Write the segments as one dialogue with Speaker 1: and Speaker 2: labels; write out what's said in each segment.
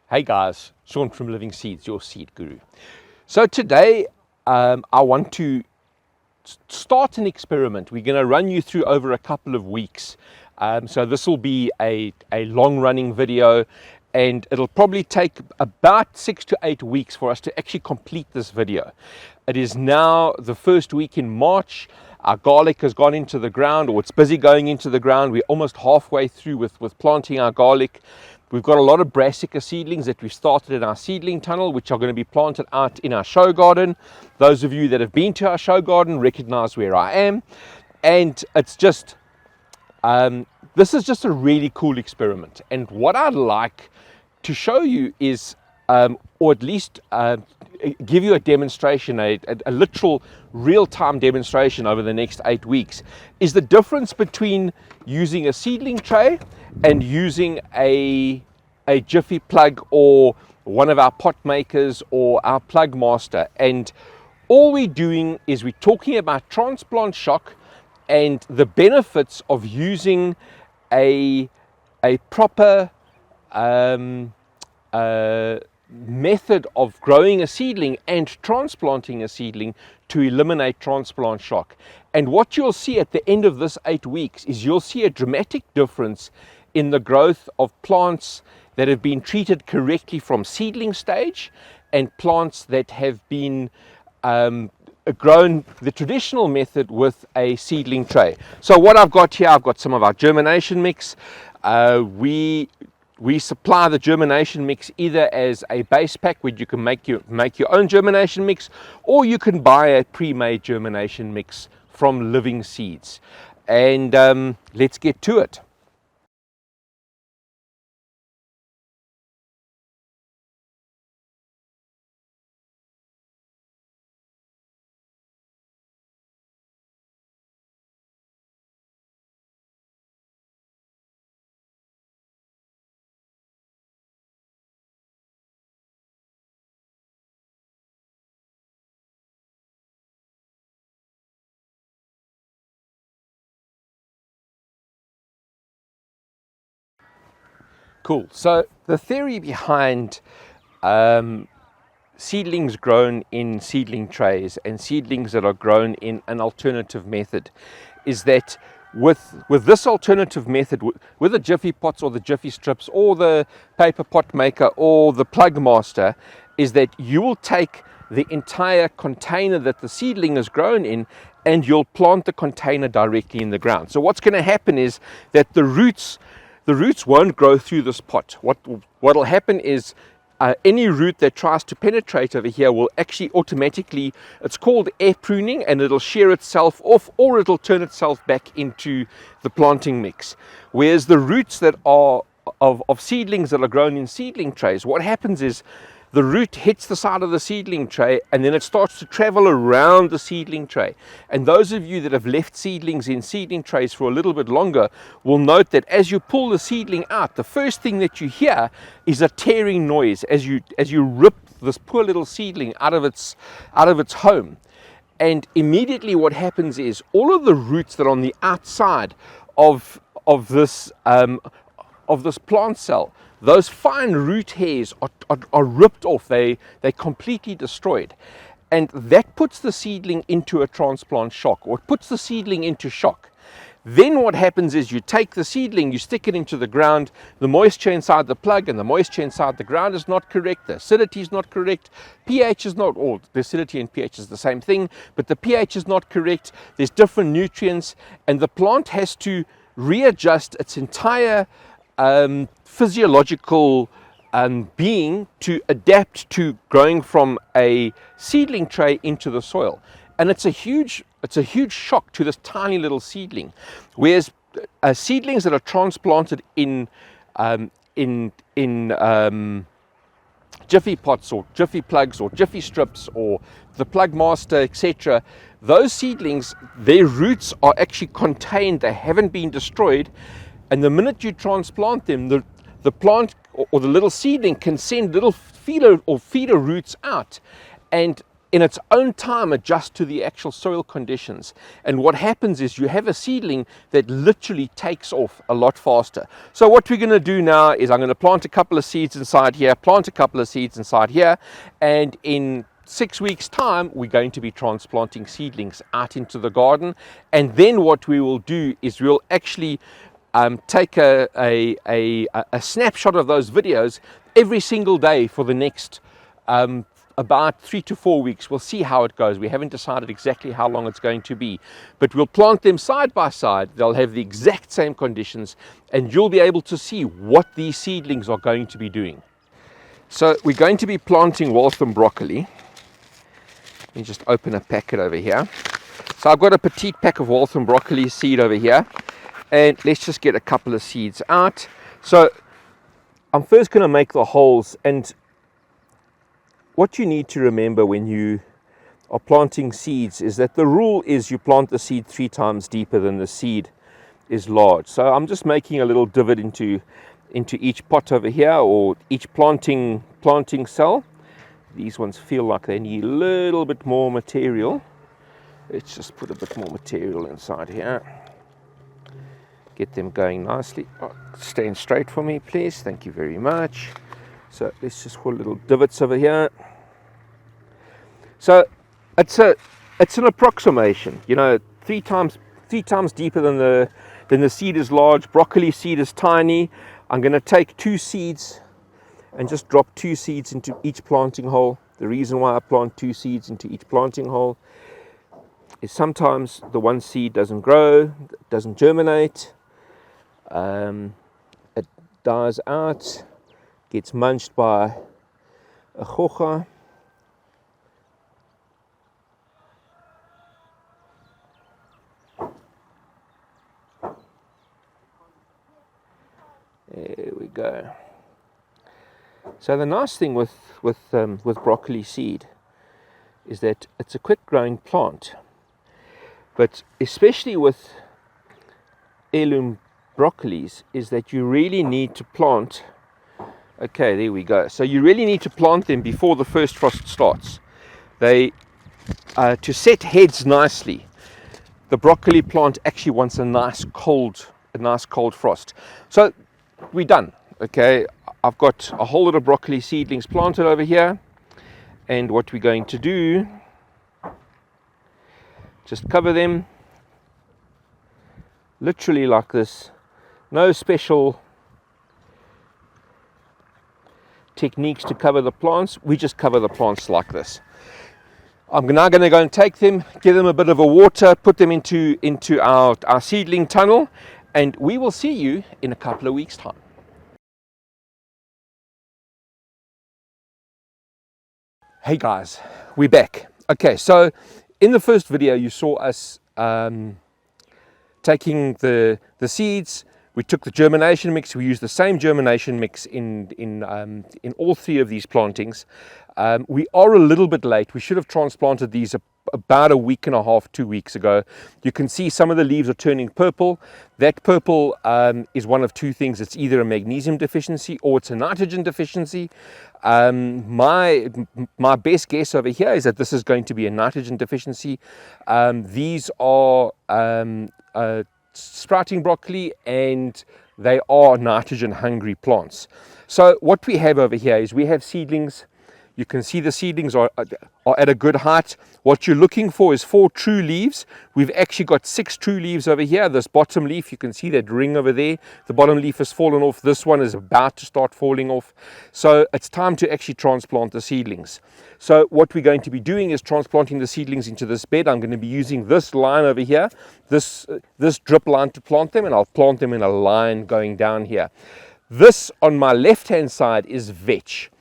Speaker 1: Hey guys, Sean from Livingseeds, your seed guru. So today I want to start an experiment. We're going to run you through over a couple of weeks. So this will be a long running video, and it'll probably take about 6 to 8 weeks for us to actually complete this video. It is now the first week in March. Our garlic has gone into the ground, or it's busy going into the ground. We're almost halfway through with planting our garlic. We've got a lot of brassica seedlings that we've started in our seedling tunnel, which are going to be planted out in our show garden. Those of you that have been to our show garden recognize where I am. And it's just, this is just a really cool experiment. And what I'd like to show you is, or at least give you a demonstration, a literal real-time demonstration over the next 8 weeks, is the difference between using a seedling tray and using a Jiffy plug or one of our pot makers or our plug master. And all we're doing is we're talking about transplant shock and the benefits of using a proper method of growing a seedling and transplanting a seedling to eliminate transplant shock. And what you'll see at the end of this 8 weeks is you'll see a dramatic difference in the growth of plants that have been treated correctly from seedling stage and plants that have been grown the traditional method with a seedling tray. So what I've got here, I've got some of our germination mix. We supply the germination mix either as a base pack where you can make your own germination mix, or you can buy a pre-made germination mix from Livingseeds. And let's get to it. Cool. So the theory behind seedlings grown in seedling trays and seedlings that are grown in an alternative method is that with this alternative method, with the Jiffy pots or the Jiffy strips or the paper pot maker or the plug master, is that you will take the entire container that the seedling is grown in and you'll plant the container directly in the ground. So what's going to happen is that the roots won't grow through this pot. What'll happen is any root that tries to penetrate over here will actually automatically, it's called air pruning, and it'll shear itself off, or it'll turn itself back into the planting mix. Whereas the roots that are of seedlings that are grown in seedling trays, what happens is the root hits the side of the seedling tray and then it starts to travel around the seedling tray. And those of you that have left seedlings in seedling trays for a little bit longer will note that as you pull the seedling out, the first thing that you hear is a tearing noise as you rip this poor little seedling out of its home. And immediately what happens is all of the roots that are on the outside of this plant cell, those fine root hairs are ripped off. They're completely destroyed. And that puts the seedling into a transplant shock, or it puts the seedling into shock. Then what happens is you take the seedling, you stick it into the ground, the moisture inside the plug and the moisture inside the ground is not correct, the acidity is not correct, pH is not, or the acidity and pH is the same thing, but the pH is not correct, there's different nutrients, and the plant has to readjust its entire physiological being to adapt to growing from a seedling tray into the soil. And it's a huge shock to this tiny little seedling. Whereas seedlings that are transplanted in Jiffy pots or Jiffy plugs or Jiffy strips or the plug master, etc., those seedlings, their roots are actually contained, they haven't been destroyed. And the minute you transplant them, the plant or the little seedling can send little feeder roots out. And in its own time adjust to the actual soil conditions. And what happens is you have a seedling that literally takes off a lot faster. So what we're going to do now is I'm going to plant a couple of seeds inside here, plant a couple of seeds inside here, and in 6 weeks time we're going to be transplanting seedlings out into the garden. And then what we will do is we'll actually take a snapshot of those videos every single day for the next about 3 to 4 weeks. We'll see how it goes. We haven't decided exactly how long it's going to be, but we'll plant them side by side. They'll have the exact same conditions, and you'll be able to see what these seedlings are going to be doing. So we're going to be planting Waltham broccoli. Let me just open a packet over here. So I've got a petite pack of Waltham broccoli seed over here, and let's just get a couple of seeds out. So I'm first going to make the holes, and what you need to remember when you are planting seeds is that the rule is you plant the seed 3 times deeper than the seed is large. So I'm just making a little divot into each pot over here, or each planting cell. These ones feel like they need a little bit more material. Let's just put a bit more material inside here. Get them going nicely. Oh, stand straight for me, please. Thank you very much. So let's just put little divots over here. So it's an approximation. You know, 3 times deeper than the seed is large. Broccoli seed is tiny. I'm going to take 2 seeds and just drop 2 seeds into each planting hole. The reason why I plant 2 seeds into each planting hole is sometimes the one seed doesn't grow, doesn't germinate. It dies out, gets munched by a chocha. There we go. So the nice thing with broccoli seed is that it's a quick growing plant, but especially with heirloom broccolis is that you really need to plant. Okay, there we go. So you really need to plant them before the first frost starts. They to set heads nicely, the broccoli plant actually wants a nice cold frost. So we're done. Okay, I've got a whole lot of broccoli seedlings planted over here, and what we're going to do, just cover them literally like this. No special techniques to cover the plants. We just cover the plants like this. I'm now going to go and take them, give them a bit of a water, put them into our seedling tunnel, and we will see you in a couple of weeks' time. Hey guys, we're back. Okay, so in the first video you saw us taking the seeds. We took the germination mix. We used the same germination mix in all 3 of these plantings. We are a little bit late. We should have transplanted these about a week and a half, 2 weeks ago. You can see some of the leaves are turning purple. That purple is one of 2 things. It's either a magnesium deficiency or it's a nitrogen deficiency. My best guess over here is that this is going to be a nitrogen deficiency. These are sprouting broccoli, and they are nitrogen hungry plants. So what we have over here is we have seedlings. You can see the seedlings are at a good height. What you're looking for is 4 true leaves. We've actually got 6 true leaves over here. This bottom leaf, you can see that ring over there. The bottom leaf has fallen off. This one is about to start falling off. So it's time to actually transplant the seedlings. So what we're going to be doing is transplanting the seedlings into this bed. I'm going to be using this line over here, this drip line to plant them, and I'll plant them in a line going down here. This on my left hand side is vetch.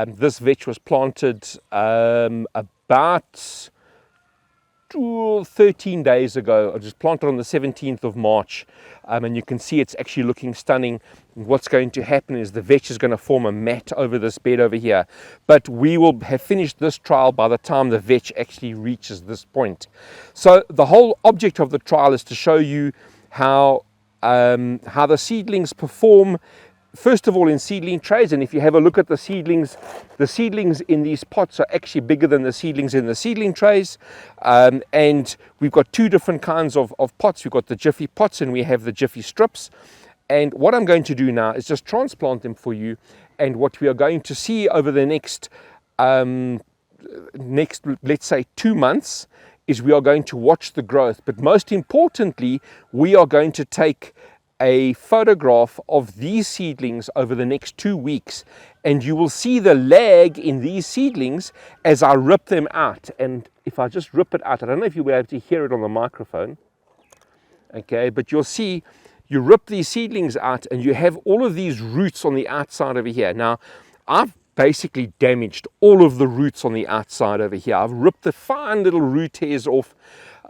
Speaker 1: This vetch was planted about 13 days ago. I just planted on the 17th of March, and you can see it's actually looking stunning. What's going to happen is the vetch is going to form a mat over this bed over here, but we will have finished this trial by the time the vetch actually reaches this point. So the whole object of the trial is to show you how the seedlings perform first of all in seedling trays, and if you have a look at the seedlings in these pots are actually bigger than the seedlings in the seedling trays. And we've got two different kinds of pots. We've got the Jiffy pots and we have the Jiffy Strips. And what I'm going to do now is just transplant them for you. And what we are going to see over the next, let's say 2 months, is we are going to watch the growth. But most importantly, we are going to take a photograph of these seedlings over the next 2 weeks, and you will see the lag in these seedlings as I rip them out. And if I just rip it out, I don't know if you'll be able to hear it on the microphone, okay, but you'll see you rip these seedlings out and you have all of these roots on the outside over here. Now, I've basically damaged all of the roots on the outside over here. I've ripped the fine little root hairs off.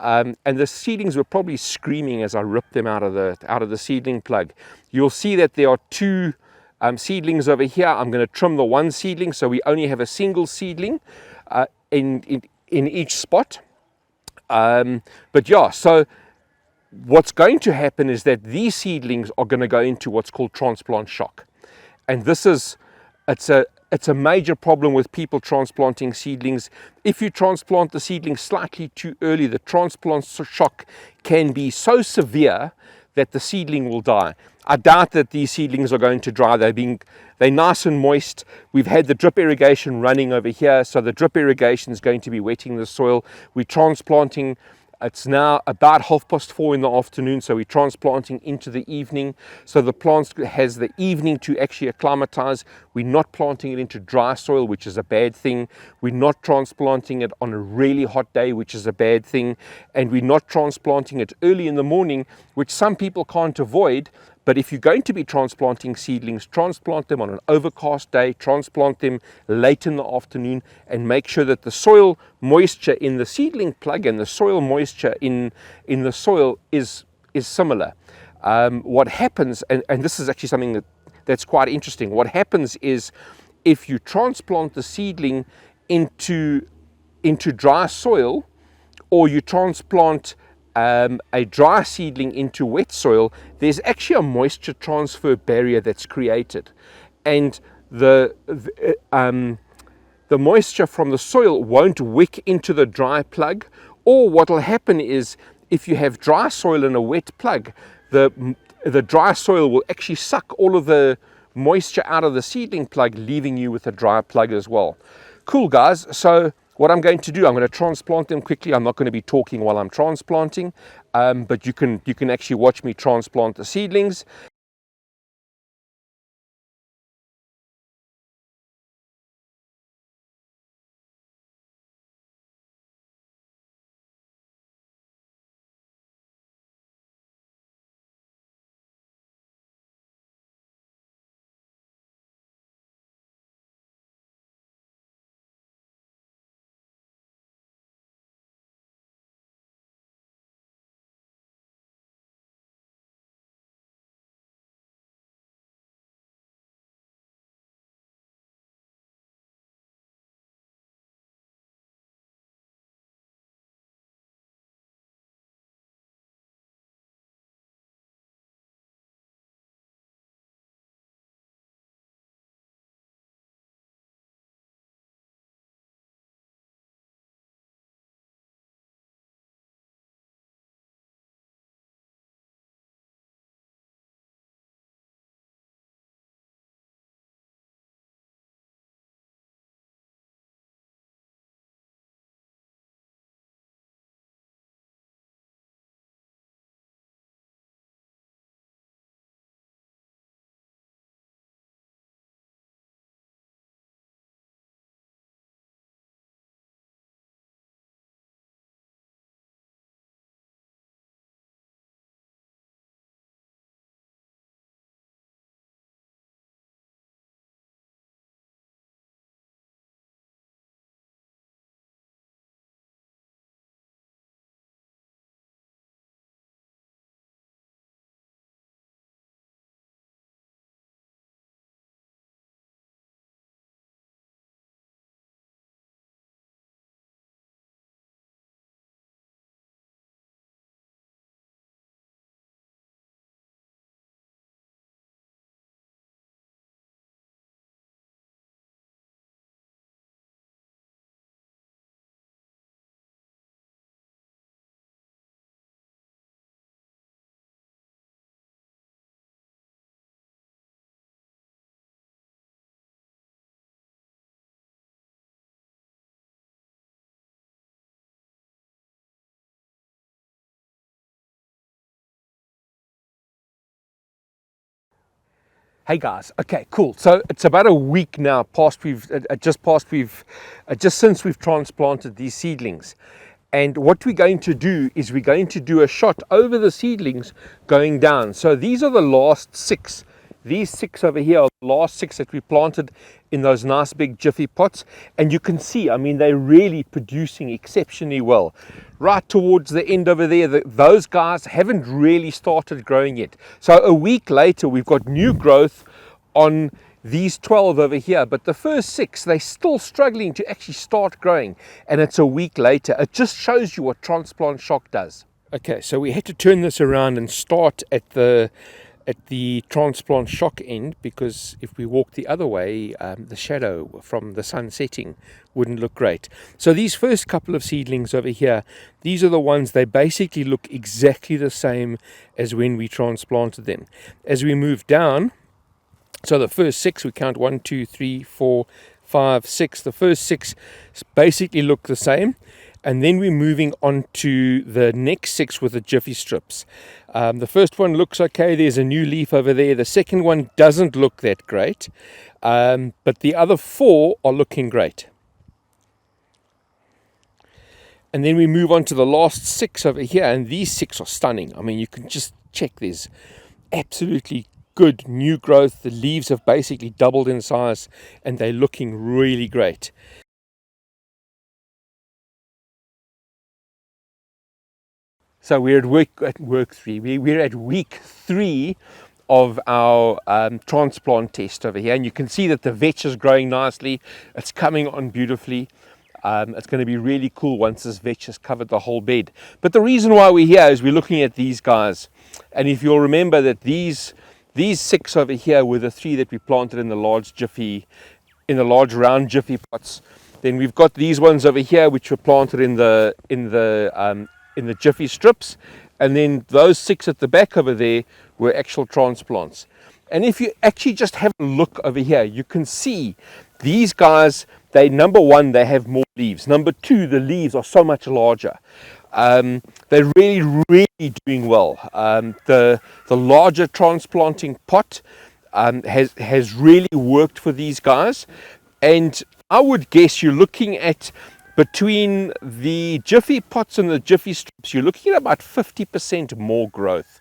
Speaker 1: And the seedlings were probably screaming as I ripped them out of the seedling plug. You'll see that there are two seedlings over here. I'm going to trim the one seedling so we only have a single seedling in each spot. But yeah, so what's going to happen is that these seedlings are going to go into what's called transplant shock, and it's a major problem with people transplanting seedlings. If you transplant the seedling slightly too early, the transplant shock can be so severe that the seedling will die. I doubt that these seedlings are going to dry. They're nice and moist. We've had the drip irrigation running over here, so the drip irrigation is going to be wetting the soil. We're transplanting. It's now about 4:30 in the afternoon, so we're transplanting into the evening. So the plant has the evening to actually acclimatize. We're not planting it into dry soil, which is a bad thing. We're not transplanting it on a really hot day, which is a bad thing. And we're not transplanting it early in the morning, which some people can't avoid. But if you're going to be transplanting seedlings, transplant them on an overcast day, transplant them late in the afternoon, and make sure that the soil moisture in the seedling plug and the soil moisture in the soil is similar. What happens, and this is actually something that's quite interesting, what happens is if you transplant the seedling into dry soil, or you transplant a dry seedling into wet soil, there's actually a moisture transfer barrier that's created, and the moisture from the soil won't wick into the dry plug. Or what will happen is if you have dry soil in a wet plug, the dry soil will actually suck all of the moisture out of the seedling plug, leaving you with a dry plug as well. Cool, guys. So what I'm going to do, I'm going to transplant them quickly. I'm not going to be talking while I'm transplanting, but you can actually watch me transplant the seedlings. Hey guys, okay, cool. So it's about a week now just since we've transplanted these seedlings. And what we're going to do is we're going to do a shot over the seedlings going down. So these are the last 6. These 6 over here are the last 6 that we planted in those nice big Jiffy pots. And you can see, I mean, they're really producing exceptionally well. Right towards the end over there, those guys haven't really started growing yet. So a week later, we've got new growth on these 12 over here, but the first 6, they're still struggling to actually start growing, and it's a week later. It just shows you what transplant shock does. Okay, so we had to turn this around and start at the transplant shock end, because if we walk the other way, the shadow from the sun setting wouldn't look great. So these first couple of seedlings over here, these are the ones, they basically look exactly the same as when we transplanted them. As we move down, so the first 6, we count 1, 2, 3, 4, 5, 6. The first 6 basically look the same. And then we're moving on to the next 6 with the Jiffy Strips. The first one looks okay. There's a new leaf over there. The second one doesn't look that great. But the other 4 are looking great. And then we move on to the last 6 over here. And these 6 are stunning. I mean, you can just check, there's absolutely good new growth. The leaves have basically doubled in size and they're looking really great. So we're we're at week 3 of our transplant test over here, and you can see that the vetch is growing nicely. It's coming on beautifully. It's going to be really cool once this vetch has covered the whole bed. But the reason why we're here is we're looking at these guys, and if you'll remember that these 6 over here were the 3 that we planted in the large round Jiffy pots. Then we've got these ones over here which were planted in the Jiffy Strips, and then those 6 at the back over there were actual transplants. And if you actually just have a look over here, you can see these guys, number 1, they have more leaves. Number 2, the leaves are so much larger. They're really doing well. The larger transplanting pot has really worked for these guys, and I would guess you're looking at, between the Jiffy pots and the Jiffy Strips, you're looking at about 50% more growth,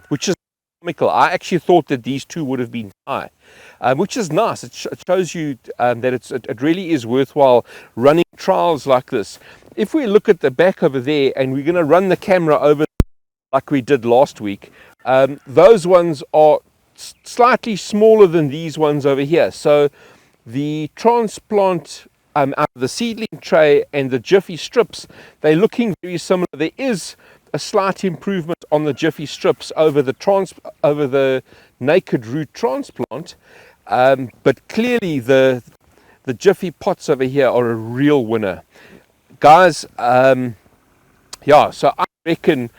Speaker 1: which is economical. I actually thought that these 2 would have been high, which is nice. It shows you that it really is worthwhile running trials like this. If we look at the back over there, and we're going to run the camera over like we did last week, those ones are slightly smaller than these ones over here. So the transplant out of the seedling tray and the Jiffy Strips, they're looking very similar. There is a slight improvement on the Jiffy Strips over the naked root transplant, but clearly the Jiffy pots over here are a real winner. Guys, yeah, so I reckon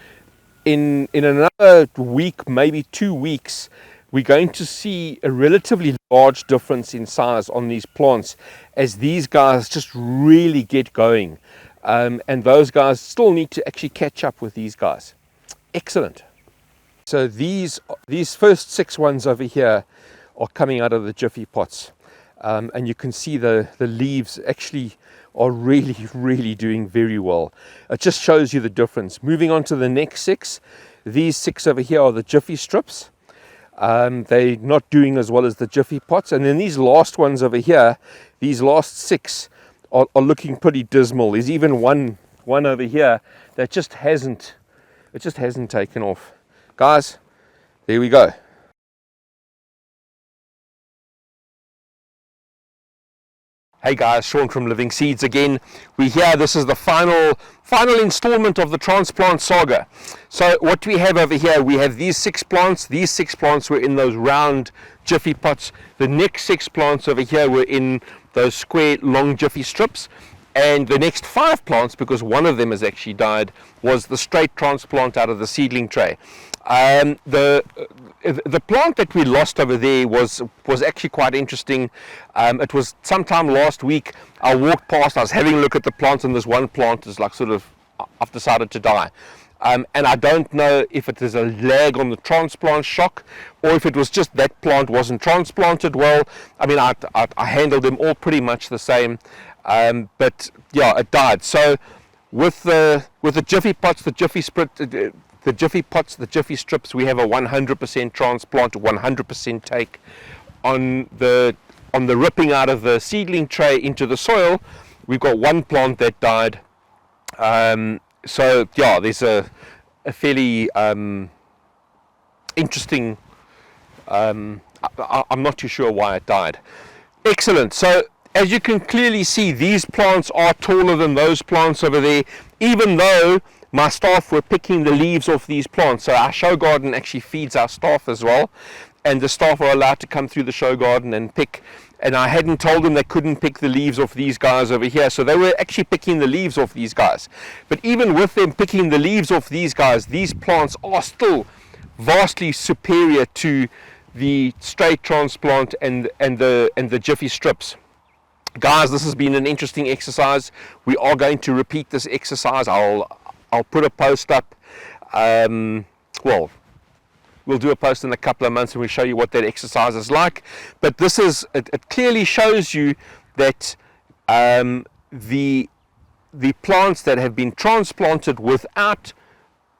Speaker 1: in another week, maybe 2 weeks, we're going to see a relatively large difference in size on these plants as these guys just really get going. And those guys still need to actually catch up with these guys. Excellent. So these first 6 ones over here are coming out of the Jiffy pots. And you can see the leaves actually are really doing very well. It just shows you the difference. Moving on to the next 6, these 6 over here are the Jiffy Strips. They're not doing as well as the Jiffy pots. And then these last ones over here, these last 6 are looking pretty dismal. There's even one over here that just hasn't taken off. Guys, there we go. Hey guys, Sean from Livingseeds again. We're here. This is the final installment of the transplant saga. So what we have over here, we have these 6 plants. These 6 plants were in those round Jiffy pots. The next 6 plants over here were in those square long Jiffy Strips. And the next 5 plants, because one of them has actually died, was the straight transplant out of the seedling tray. The plant that we lost over there was actually quite interesting. It was sometime last week. I walked past, I was having a look at the plant, and this one plant is like sort of, I've decided to die. and I don't know if it is a lag on the transplant shock or if it was just that plant wasn't transplanted well. I mean, I handled them all pretty much the same, but yeah, it died. So with the Jiffy pots, the Jiffy pots, the Jiffy strips, we have a 100% transplant, 100% take on the ripping out of the seedling tray into the soil. We've got one plant that died. So yeah, there's a fairly interesting, I'm not too sure why it died. Excellent. So as you can clearly see, these plants are taller than those plants over there, even though my staff were picking the leaves off these plants. So our show garden actually feeds our staff as well, and the staff are allowed to come through the show garden and pick. And I hadn't told them they couldn't pick the leaves off these guys over here, so they were actually picking the leaves off these guys. But even with them picking the leaves off these guys, these plants are still vastly superior to the straight transplant and the Jiffy strips. Guys, this has been an interesting exercise. We are going to repeat this exercise. I'll put a post up. Well, we'll do a post in a couple of months and we'll show you what that exercise is like. But this is, it clearly shows you that the plants that have been transplanted without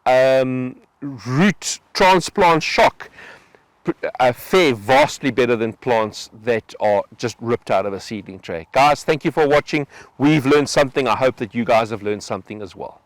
Speaker 1: root transplant shock fare vastly better than plants that are just ripped out of a seedling tray. Guys, thank you for watching. We've learned something. I hope that you guys have learned something as well.